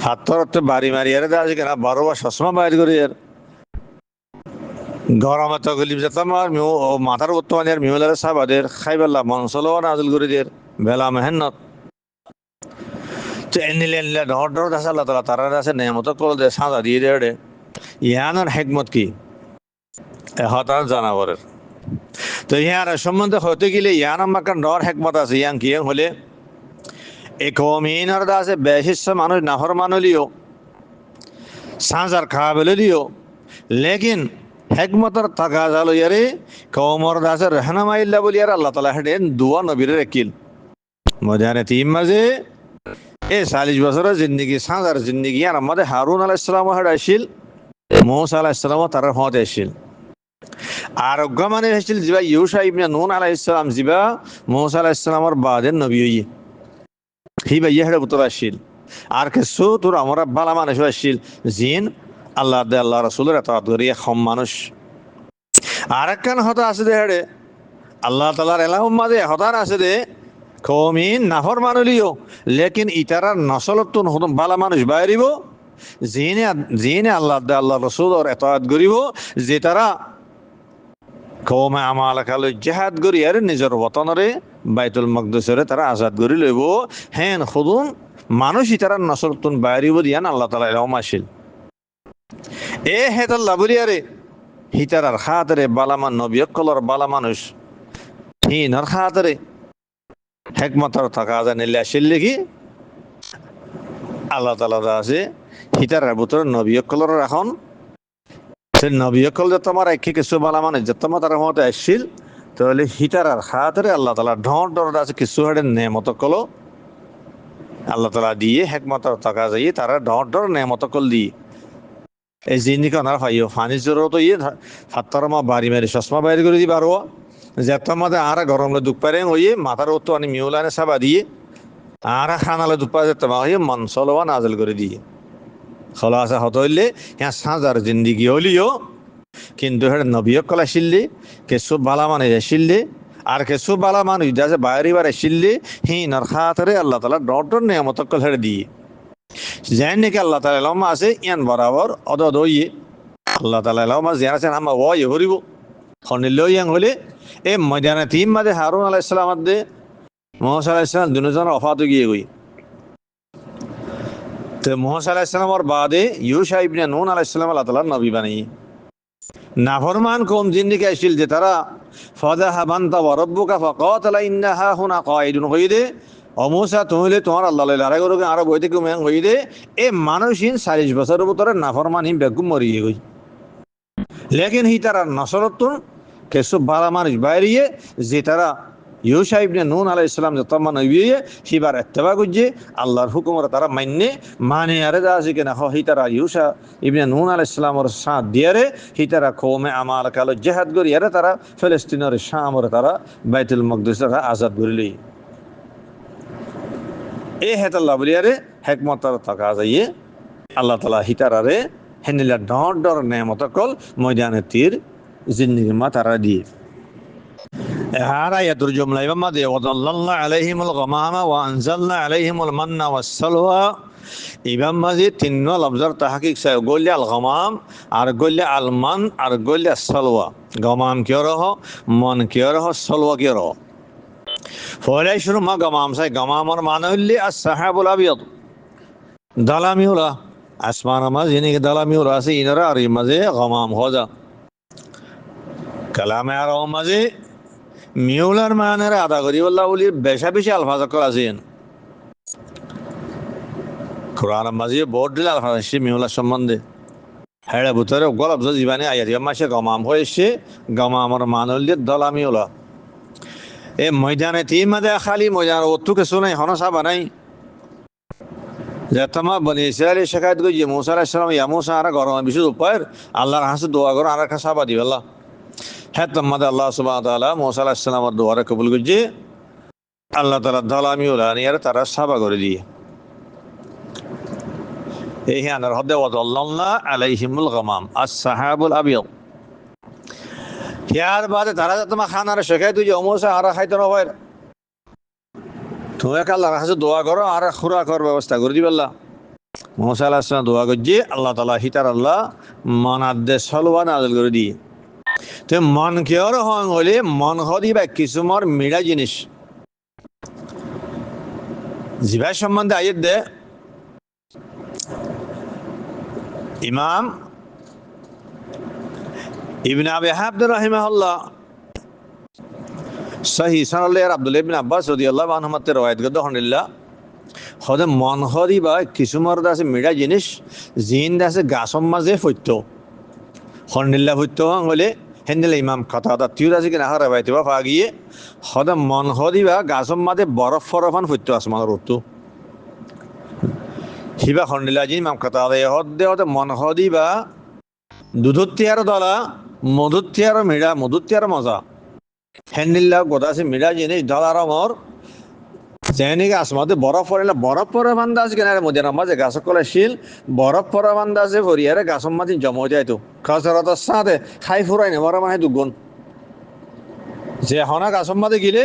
হাতর বাড়ি মারি আরে দাস কেনা 12 বার চশমা বাইর করি আর গরমে তো গলি যেতাম আর মাথার বর্তমানে আর মিহলারে সাবাদের খাইবেলা মনসলও নাজল করে দিয়ে বেলা মেহনত তো এনিলে ডর দাস আল্লাহ তাআলা তারা আছে নেমত কল দে সাজা দিয়ে দে ইয়ানোর হেকমত কি হতার জানাবরের তো ইয়ার সম্বন্ধে হতে গেলে ইয়ান আমাকে ডর হেকমত আছে ইয়ান কি হলে এ কমিনার দাসে বেশিস মানুষ নাহর মানলিও সাঁজার খাওয়াবেলে দিও লেকিন হেকমতর তাকাজা লইয়ারে কমর দাসের রেহনামাইল্লা বলিয়ার আল্লাহ তাআলা হেডেন দুয়া নবীর রেকিল ময়দানে তিম মাঝে এ 40 বছরের জিন্দগি সাঁজার জিন্দগি আর আমাদের হারুন আলাইহিস সালাম হেড আসিল মূসা আলাইহিস সালাম তার হত আসিল আর অজ্ঞামানে আসিল জিবা ইউসা ইবনে নুন আলাইহিস সালাম জিবা মূসা আলাইহিস সালামের বাদের নবী হই হি ভাইয়া হেড়ে বুতর আসছিল আর কিছু তোর আমরা বালা মানুষ আসছিল জিন আল্লাহ দে আল্লাহ রসুলের এত করি হম মানুষ আর একখান হতা আছে দে হেড়ে আল্লাহ তালার এলাহম মাঝে হতার আছে দে কমিন নাফর মানুলিও লেকিন ইতারার নসলতুন হতম বালা মানুষ বাইরিব জিনে জিনে আল্লাহ দে আল্লাহ রসুলের এত করিব যে তারা কৌমে আমালাকালৈ জেহাদ করি আর নিজের বতনরে বাইতুল মকদসরে তারা আজাদ করি লইব হেন খুদুন মানুষ ইতারা নসরতুন বাইরিব দিয়ান আল্লাহ তালা এলাম আসিল এ হেতাল্লা বলিয়ারে হিতারার খাতরে বালামান নবিয়কলর বালা মানুষ হিনার খাতরে হেকমতর থাকা জানিলে আসিল লিখি আল্লাহ তালা আছে হিতারার ভিতরে নবিয়কলর এখন সে নবিয়কল যে তোমার একে কিছু বালা মানুষ যে তোমার তার মতো আসছিল তাহলে হিতারার খাতরে আল্লাহ তালা ঢর ডর আছে কিছু হাড়ে নেমত কলো আল্লাহ তালা দিয়ে হেকমতর থাকা যাই তারা ঢর ডর নেমত কল দিয়ে এই জিনিস ওনার ভাইও ফানির জোরও তো ইয়ে হাত্তারমা বাড়ি মারি চশমা বাইর করে দিয়ে পারবো যেত মাঝে আর গরমলে দুঃখ পারে ওই মাথার তো আনি মিউলানে সাবা দিয়ে আর খানালে দুঃখ পারে যেত মা হইয়ে মনসলওয়া নাজল করে দিয়ে খোলাসা হত হইলে হ্যাঁ সাজার জিন্দিগি হলিও কিন্তু হ্যাঁ নবীকল আসিল্লি কেসু বালা মানে আসিল্লি আর কেসু বালা মানুষ যাতে বাইরিবার আসিল্লি হিনার খাতরে আল্লাহ তালা ডর ডর নিয়ামতকল হেড়ে দিয়ে যেন নাকি আল্লাহ তালা এলাম আছে ইয়ান বরাবর অদ ইয়ে আল্লাহ তালা এলাম আছে যেন আছেন আমার ওয়াই হরিব খনিল ইয়াং হলে এ ময়দানে তিন মাঝে হারুন আলাইসালাম দে মোহাম্মদ আলাইসালাম দুজনের অফাত গিয়ে গই তো মোহাম্মদ আলাইসালামর বাদে ইউসা ইবনে নুন আলাইসালাম আল্লাহ তালার নবী বানিয়ে নাফরমান কম জিন্দিকে আসছিল যে তারা ফাযাহাবা আনতা ওয়া রাব্বুকা ফাকাতিলা ইন্না হাহুনা কাঈদুন কইদে অমুসা তুমিলে তোমার আল্লাহ লড়াই করবে আরো বই থেকে মেন কইদে এ মানুষহীন 40 বছরের ভিতরে নাফরমানহীন বেগুম মরিয়ে গই লেকিন হি তারা নসরতুন কেসু বালা মানুষ বাইরিয়ে যে তারা ইউসা ইবনে নুন আলাইহিস সালাম যে তম্মা নবিয়ে হিবার ইত্তেবা করছে আল্লাহর হুকুমর তারা মানে আরে যা আছে কিনা হি তারা ইউসা ইবনে নুন আলাইহিস সালামর সাথ দিয়ারে হি তারা কওমে আমাল কালো জিহাদ করি আরে তারা ফিলিস্তিনের শামর তারা বাইতুল মকদিস তারা আজাদ করিলি এ হেতাল্লাহ বলিয়ারে হেকমতর থাকা যাইয়ে আল্লাহ তালা হিতারারে হেনিলা ডর ডর নেমত কল ময়দানে তীর জিন্দিগি মা তারা দিয়ে আয়াতুর জুমলা ইমাম মাদে ওয়াদাল্লাল্লাহ আলাইহিমুল গামামা ওয়া আনজালনা আলাইহিমুল মান্না ওয়াস সালওয়া ইমাম মাজি তিন লফজর তাহকিক সাই গল্লে আল গামাম আর গল্লে আল মান আর গল্লে সালওয়া গামাম কিয় রহ মন কিয় রহ সালওয়া কিয় রহ ফলে শুরু মা গামাম সাই গামামর মানে হইলে as-sahabul abyad দালামিউলা আসমান মাঝ ইনি দালামিউলা আছে ইনারা আর মাঝে গামাম হজা কালামে আর মাঝে মিউলার মানের আদা করি বললা বলি বেশা বেশি আলফাজ আছেন কোরআন মাঝে বোর্ড দিলে আলফাজ আসছে মিউলার সম্বন্ধে হেড়ে ভিতরে গলব জীবানে আয়াত মাসে গমাম হয়েছে গমামর মান হইলে দালামিউলা এ ময়দানে তিন মাঝে খালি ময়দান অতু কিছু নাই হনসা বানাই যে তোমার বনি ইসরায়েলি শেখায়ত করি যে মুসা আলাইহিস সালাম ইয়া মুসা আর গরম বিশুদ্ধ উপায়ের আল্লাহর হাসে দোয়া করো আর একটা সাবা দিবে আল্লাহ হ্যাঁ তোমাদের আল্লাহ সুবহানাহু ওয়া তাআলা মুসা আলাইহিস সালামের দোয়ারে কবুল করছে আল্লাহ তাআলা দালামিউল আনিয়ার তারা সাবা করে দিয়ে এই হানার হদে ওয়াদাল্লাল্লাহ আলাইহিমুল গামাম as-sahabul abyad ইয়ার বাদে তারা তোমার খানার শেখায়ত যে মুসা আর খাইতে না হয় তুমি আল্লাহর কাছে দোয়া করো আর খুরাকের ব্যবস্থা করে দিবে আল্লাহ মুসা আলাইহিস সালাম দোয়া করছে আল্লাহ তাআলা হিতার আল্লাহ মানাদে সলওয়া নাযিল করে দিয়ে তো মন কেয়ার হন হলে মন হদি বা কিছুমার মিড়া জিনিস জিবা সম্বন্ধে আয়াত দে ইমাম ইবনে আবি হাবদ রাহিমাহুল্লাহ সহি সানাল্লাহ আব্দুল্লাহ ইবনে আব্বাস রাদিয়াল্লাহু আনহুমা তে রওয়ায়াত গদ হনিল্লাহ হদে মন হদি বা কিছুমার দাসে মিড়া জিনিস জিন দাসে গাছম মাঝে ফইতো হনিল্লাহ ফইতো হলে হেন্দেলে ইমাম কাতাদা তিউর আছে কিনা হারা বাইতে বা ফাগিয়ে হদে মন হদিবা গাছম মাঝে বরফ ফরফান ফইতো আসমানের উত্তু হিবা খন্ডিলা জি ইমাম কাতাদা হদে হদে মন হদিবা দুধুত্তিয়ার দলা মধুত্তিয়ার মিড়া মধুত্তিয়ার মজা হেন্দিল্লা গোদাসে মিড়া জিনিস দলার মর যেনে গাছ মধ্যে বরফ পড়লে বরফ পরে বান্ধা আছে কেন মধ্যে মাঝে গাছ কলে শিল বরফ পরে বান্ধা আছে ভরিয়ারে গাছের মাঝে জমা যাইতো খসরত সাথে খাই ফুরাই না বড় মানে দুগুণ যে হনা গাছের মাঝে গিলে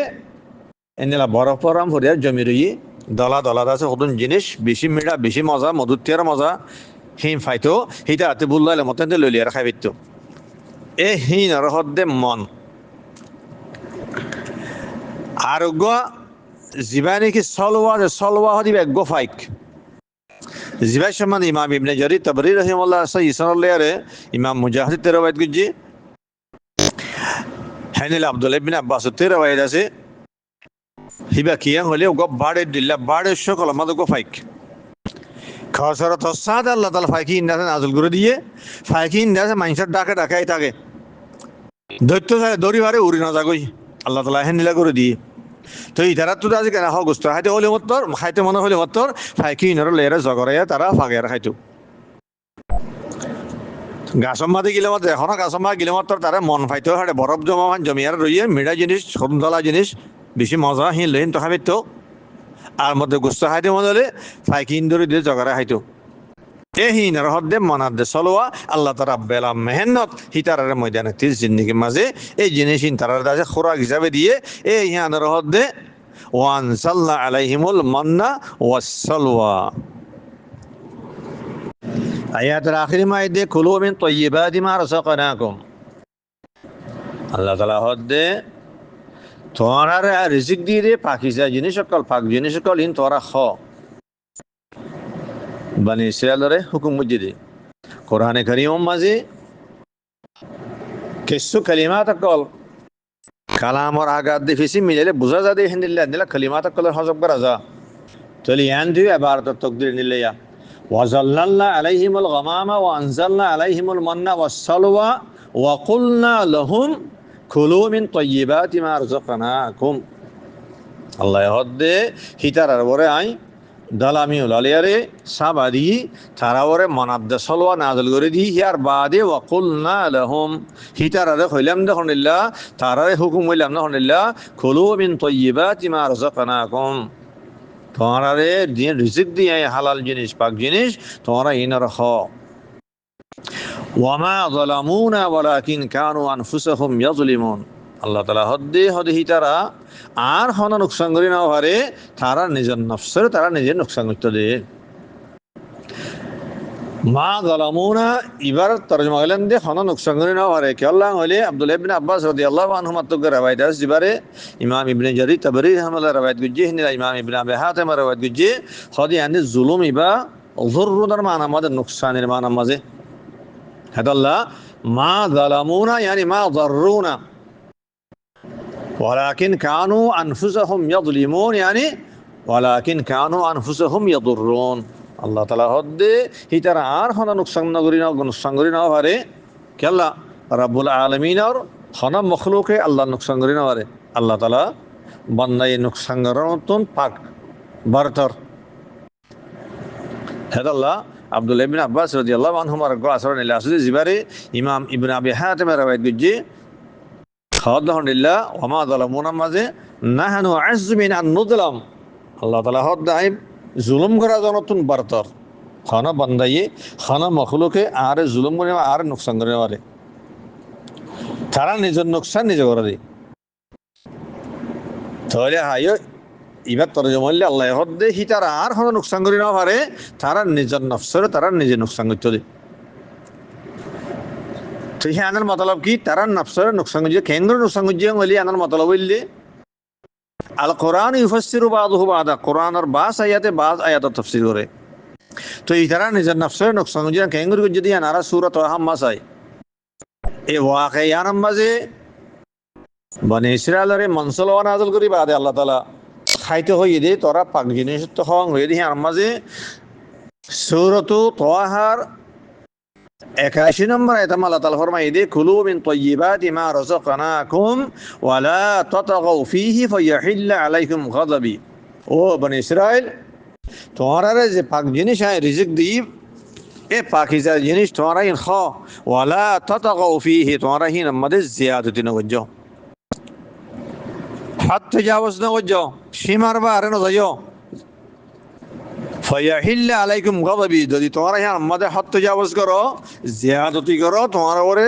এনেলা বরফ পরাম ভরিয়ার জমি রই দলা দলা আছে কত জিনিস বেশি মিঠা বেশি মজা মধুর মজা হিম ফাইতো হিটা হাতে বুল্লাইলে মতন লইলিয়ার খাই পেতো এ হিন আর হদ্দে মন আরোগ্য জিবানি কি সলওয়া হদিবে গোফাইক জিবাই সম্মান ইমাম ইবনে জারি তাবরি রহিমাল্লাহ ইসানাল্লাহরে ইমাম মুজাহিদ রওয়ায়াত গুজি হানিল আব্দুল্লাহ ইবনে আব্বাস রওয়ায়াত আছে হিবা কিয়াং হলে গো বাড়ে দিল্লা বাড়ে সকল আমাদের গোফাইক খসরত সাদ আল্লাহ তাআলা ফাইকি ইন্দাসে নাযিল করে দিয়ে ফাইকি ইন্দাসে মানুষের ডাকে ডাকাই থাকে দৈত্য দড়ি বারে উড়ি না যাগই আল্লাহ তাআলা হেনিলা করে দিয়ে তো ইতারা তো আজ কেন হগস্ত হাইতে হলে মত্তর খাইতে মনে হলে মত্তর ফাইকি ইনর লেরে জগরাইয়া তারা ফাগের খাইতো গাছম মাঝে গেলে মত এখন গাছম মা গেলে মত্তর তারা মন ফাইতো হাড়ে বরফ জমা জমিয়ার রইয়ে মিঠা জিনিস সন্দলা জিনিস বেশি মজা হিন লইন তো খাবে তো আর মধ্যে গুস্ত খাইতে মনে হলে ফাইকি ইন্দরে দিয়ে জগরা খাইতো এ হিনার হদ্দে মনার দে চলোয়া আল্লাহ তারা বেলা মেহনত হিতারের ময়দানে তিস জিন্দিগির মাঝে এই জিনিস তারার দাসে খোরাক হিসাবে দিয়ে এই হিয়ানের হদ্দে ওয়ান সাল্লা আলাইহিমুল মান্না ওয়াসসালওয়া আয়াতের আখিরি মাইদে কুলু মিন তাইয়্যিবাতি মা রাযাকনাকুম আল্লাহ তাআলা হদ্দে তোমরা রিজিক দিয়ে দে পাকিজা জিনিস সকল পাক জিনিস সকল ইন তোরা খ বানি ইসরায়েলরে হুকুম মুজিদে কোরআনে কারীম মাঝে কিছু কালিমাত কল কালামর আগাদ দি ফিসি মিলে বুঝা যা দে হিন্দিল্লাহ দিলা কালিমাত কল হজব করা যা চলি ইয়ান দুই ইবারত তাকদির নিলিয়া ওয়াজাল্লাল্না আলাইহিমুল গামামা ওয়া আনজালনা আলাইহিমুল মান্না ওয়াসসালওয়া ওয়া কুলনা লাহুম কুলু মিন তাইয়্যিবাতি মা রাযাকনাকুম আল্লাহ হদ্দে হিতারার বরে আই দালামি উলালিয়ারে সাবাদি তারাওরে মনাদ্দে সলওয়া নাজল করে দি হিয়ার বাদে ওয়াকুলনা লাহুম হিতারারে কইলাম দেখনিল্লাহ তারারে হুকুম হইলাম দেখনিল্লাহ কুলু মিন তাইয়্যিবাতি মা রাযাকনাকুম তোমরারে দিয়ে রিজিক দিয়ে হালাল জিনিস পাক জিনিস তোমরা ইনর খ ওয়ামা যালামুনা ওয়ালাকিন কানু আনফুসাহুম ইয়াজলিমুন আল্লাহ তাআলা হদ্দে হিতারা আর হন নুকসান করি না পারে তারা নিজের নফসের তারা নিজের নুকসান করতে দে মা যালামুনা এবার তরজমা করলেন যে হন নুকসান করি না পারে কি আল্লাহ হইলে আব্দুল্লাহ ইবনে আব্বাস রাদিয়াল্লাহু আনহু মাত্তক রওয়ায়াত আছে জিবারে ইমাম ইবনে জারি তাবরি রাহমাতুল্লাহ রওয়ায়াত গুজি হিনা ইমাম ইবনে আবি হাতিম রওয়ায়াত গুজি খদি আনি জুলুম ইবা যুররুদার মানা মাদে নুকসানের মানা মাঝে হাদাল্লাহ মা যালামুনা ইয়ানি মা যাররুনা ولكن كانوا أنفسهم يظلمون يعني ولكن كانوا أنفسهم يضرون الله تعالى هدي هيتر আর হনা নুকসান করি না পারে কেলা রব্বুল আলামিন আর হনা মখলুকে আল্লাহ নুকসান করি না পারে আল্লাহ তাআলা বান্দায়ে নুকসান করার পাক বারতর হেদাল্লাহ আব্দুল্লাহ ইবনে আব্বাস রাদিয়াল্লাহু আনহুমার আসর নিলা আসলে জিবারে ইমাম ইবনে আবি হাতিম রওয়ায়াত গুজি খাওয়াল্লাহ ওমা যালামুনা মাঝে নাহানু আযযু মিন আন নুযলাম আল্লাহ তাআলা হদ্দাই জুলুম করা জনতুন বারতর খানা বান্দায়ে খানা মখলুকে আর জুলুম করে আর নুকসান করে পারে তারা নিজের নুকসান নিজে করে দেয় তাহলে হাইও এবার তরজমা হইলে আল্লাহ হদ্দে হিতারা আর খানা নুকসান করে না পারে তারা নিজের নফসের তারা নিজে নুকসান করতে দেয় তো হে আনার মতলব কি তারা নফসের নুকসান করছে কেন্দ্র নুকসান করছে বলি আনার মতলব হইলে আল কোরআন ইউফাসসিরু বাযুহু বাযা কোরআনের বাস আয়াতে বাজ আয়াত তাফসীর করে তো এই তারা নিজের নফসের নুকসান করছে কেন্দ্র যদি আনারা সূরাত হাম্মা চাই এই ওয়াকিয়ার মাঝে বনি ইসরায়েলের মনসলওয়া নাযিল করি বাদে আল্লাহ তাআলা খাইতে হই দে তোরা পাক জিনিস তো হং হই দে আর মাঝে সূরাত তাহার 81 নম্বর আয়াতে আল্লাহ তাআলা ফরমায় দে কুলু মিন তাইয়্যিবাতি মা রাযাকনাকুম ওয়া লা তাতাগাউ ফীহি ফায়াহিল্লা আলাইকুম গাযাবি ও বনি ইসরাইল তোমরা যে পাক জিনিস আয় রিজিক দিই এ পাকিজা জিনিস তোমরা ইন খ ওয়া লা তাতাগাউ ফীহি তোমরা হিন আমাদের জিয়াদতি নওজো হাত তজাওয়াজ না করছো সীমার বারে না যাইও ফায়াহিল্লা আলাইকুম গাদাবি যদি তোমরা ইয়া আমাদের হাত তজাওয়াজ করো জিয়াদতি করো তোমার উপরে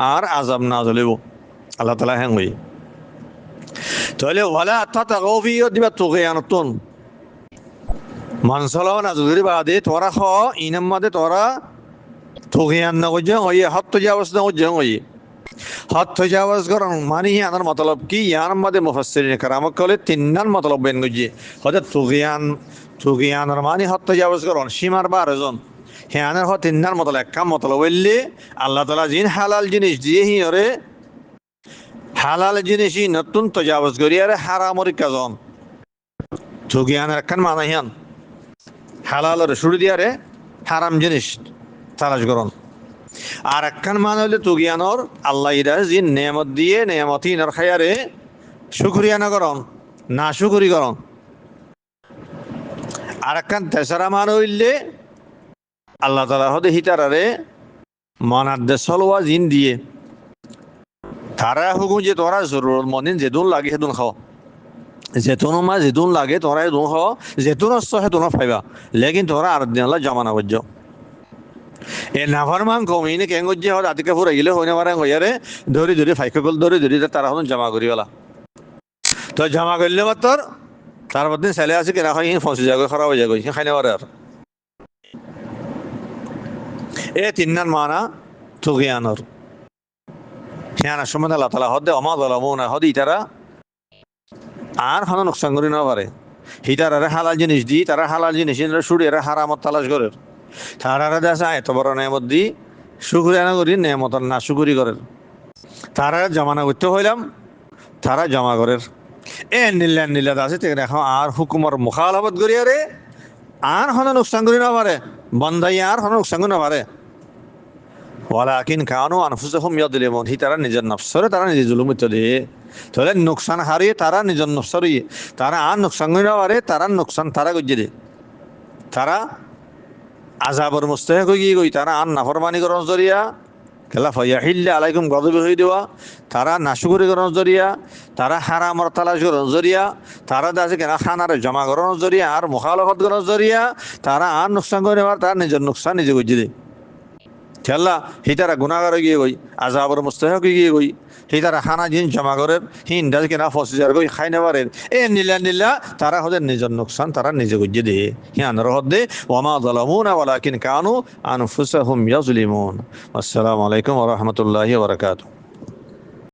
আর আযাব নাযিল হইব আল্লাহ তাআলা হ্যাঁ কই তাহলে ওয়ালা তাতাগাউ ফি দিবা তুগয়ানাতুন মানসালাও না যদি বাদে তোরা খ ইনাম মাদে তোরা তুগয়ান না করছো ওই হাত তজাওয়াজ না করছো ওই হাত তজাওয়াজ করার মানে ইয়ার মতলব কি ইয়ার মধ্যে মুফাসসিরিন کرام কলে তিননার মতলব বেন গজি হতে তুগয়ানের মানে হাত তজাওয়াজ করন সীমার বারজন হ্যানের হতে তিননার মতলব এক কাম মতলব বললে আল্লাহ তাআলা জিন হালাল জিনিস দিয়ে হিরে হালাল জিনিসই নতুন তজাওয়াজ করি আর হারামর কাজন তুগয়ানের কান মানে হিয়ান হালালের শুরু দিয়ারে হারাম জিনিস তালাশ করন আর একখান মান হইলে তুগিয়ানোর আল্লাহ ইরা যে নেয়ামত দিয়ে নেয়ামতিনার খায়ারে শুকরিয়া না করন না শুকরি করন আর একখান তেসরা মান হইলে আল্লাহ তাআলা হদে হিতারারে মনাদ্দে সলওয়া জিন দিয়ে তারা হুকুম যে তোরা জরুরত মন্দিন যেদুন লাগে সেদুন খাও যেতুন মা যেদুন লাগে তোরা এদুন খাও যেতুন অস্ত সেতুন পাইবা লেকিন তোরা আর দিন আল্লাহ জমা না করছো এ নাফরমান কমিনে কেন গজ্জে হল আতিকে ফুরে গেলে হইনে মারে গয়ারে ধরি ধরি ফাইকল ধরি ধরি তারা হন জমা করি গলা তো জমা করলে মাত্র তার মধ্যে ছেলে আছে কেনা খাই ফসে যাবে খারাপ হয়ে যাবে খাইনে পারে আর এ তিননার মানা তুগিয়ানর হিয়ানা সময় আল্লাহ তাআলা হদে অমা যালামুনা হদি তারা আর হন নোকসান করি না পারে হিতারে হালাল জিনিস দি তারা হালাল জিনিস শুড়ে হারামত তালাশ করে তারা দেখা এত বড় নেয়ামত দি শুকরিয়া না করি নেয়ামত না শুকরি করে তারা জমা না করতে হইলাম তারা জমা করে এ নীলা আছে দেখো আর হুকুমর মুখালাফত করি আরে আর হন নোকসান করি না পারে বন্ধাই আর হন নোকসান করি না পারে ওয়ালাকিন কানু আনফুসাহুম ইয়াযলিমুন হি তারা নিজের নফসরে তারা নিজে জুলুম দিয়ে তাহলে নোকসান হারিয়ে তারা নিজের নফসরে তারা আর নোকসান করি না পারে তারা নোকসান তারা গজ্জে দে তারা আযাবর মুস্তাহিক হয়ে গই তারা আর নাফরমানি করার জরিয়া খেলা ফায়াহিল্লা আলাইকুম গযব হয়ে দেওয়া তারা নাশুকরি করার জরিয়া তারা হারামর তালাশ করার জরিয়া তারা দাসে কেনা খানার জমা করার জরিয়া আর মুখালাফত করার জরিয়া তারা আর নোকসান করে নেওয়ার তার নিজের নোকসান নিজে গজ্জে দে খেলা হি তারা গুণাগার গিয়ে গই আযাবর মুস্তাহিক গিয়ে গই হি তারা খানা জিন জমা করে হিন দাস কেনা ফসিজার গই খাই নেওয়ারের এ নীলা তারা হদের নিজের নোকসান তারা নিজে গজ্জে দে হিয়ান রহদে ওয়ামা যালামুনা ওয়ালাকিন কানু আনফুসাহুম ইয়াজলিমুন আসসালামু আলাইকুম ওয়া রাহমাতুল্লাহি ওয়া বারাকাতুহু